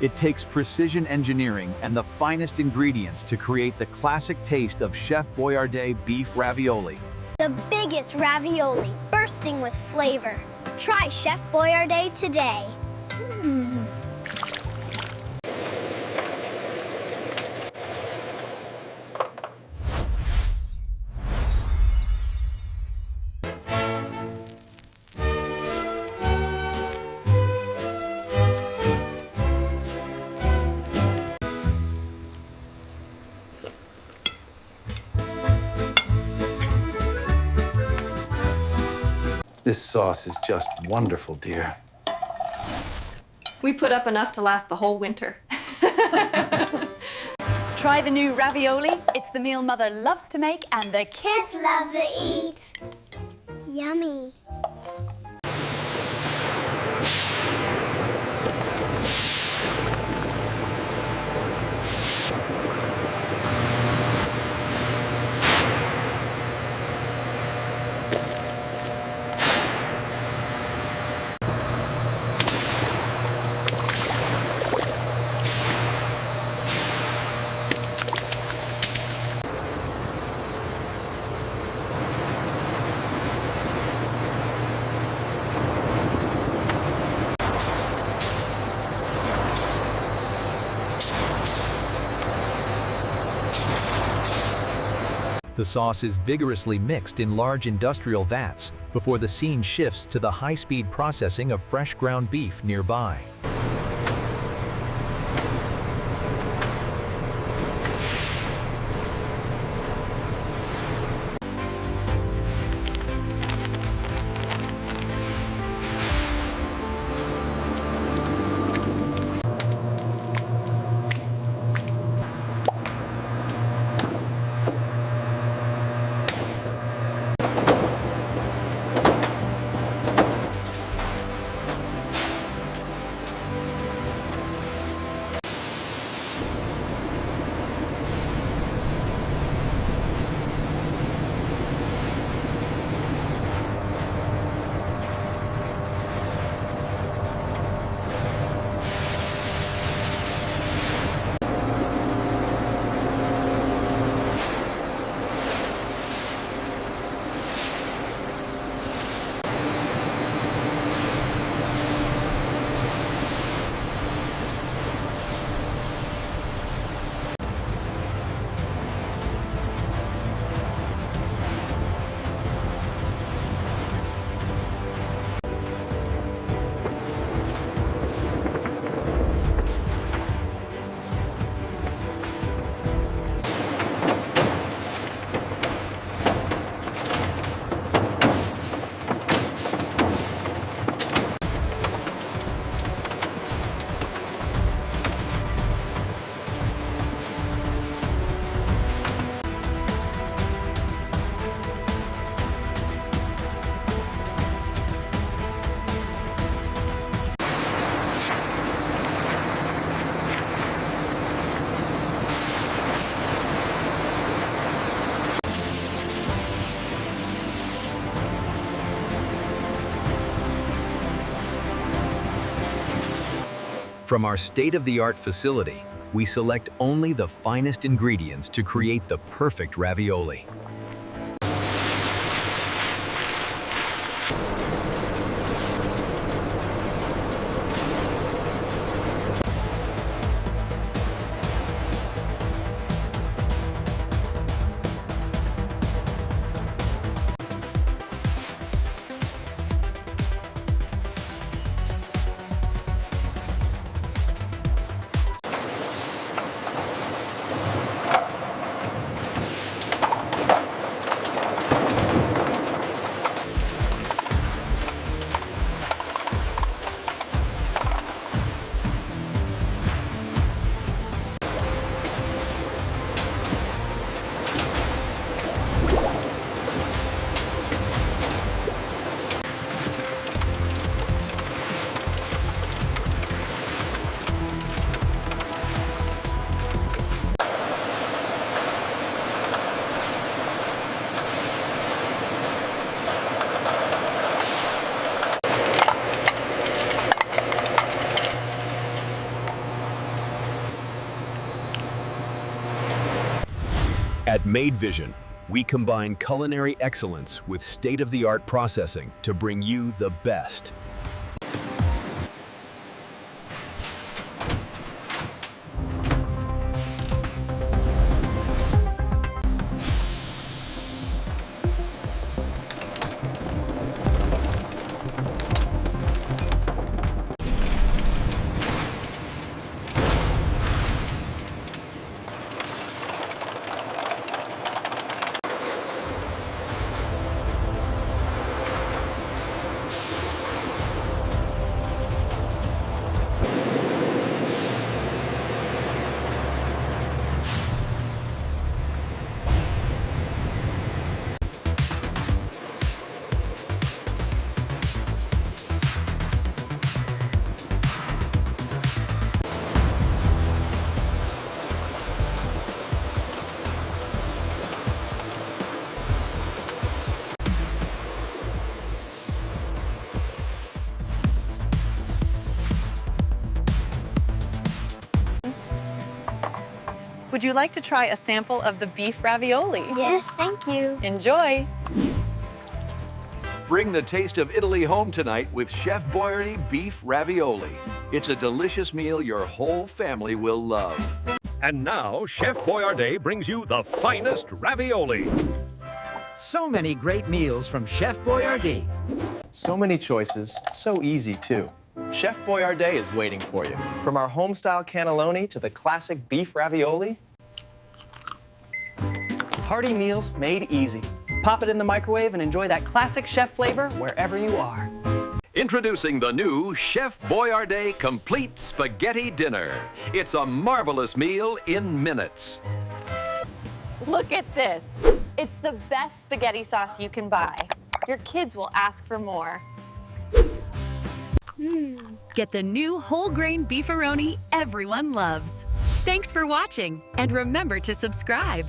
It takes precision engineering and the finest ingredients to create the classic taste of Chef Boyardee beef ravioli. The biggest ravioli, bursting with flavor. Try Chef Boyardee today. This sauce is just wonderful, dear. We put up enough to last the whole winter. Try the new ravioli. It's the meal Mother loves to make and the kids Love to eat. Yummy. The sauce is vigorously mixed in large industrial vats before the scene shifts to the high-speed processing of fresh ground beef nearby. From our state-of-the-art facility, we select only the finest ingredients to create the perfect ravioli. At Made Vision, we combine culinary excellence with state-of-the-art processing to bring you the best. Would you like to try a sample of the beef ravioli? Yes, thank you. Enjoy. Bring the taste of Italy home tonight with Chef Boyardee Beef Ravioli. It's a delicious meal your whole family will love. And now, Chef Boyardee brings you the finest ravioli. So many great meals from Chef Boyardee. So many choices, so easy too. Chef Boyardee is waiting for you. From our home-style cannelloni to the classic beef ravioli. Hearty meals made easy. Pop it in the microwave and enjoy that classic chef flavor wherever you are. Introducing the new Chef Boyardee Complete Spaghetti Dinner. It's a marvelous meal in minutes. Look at this. It's the best spaghetti sauce you can buy. Your kids will ask for more. Get the new whole grain beefaroni everyone loves. Thanks for watching, and remember to subscribe.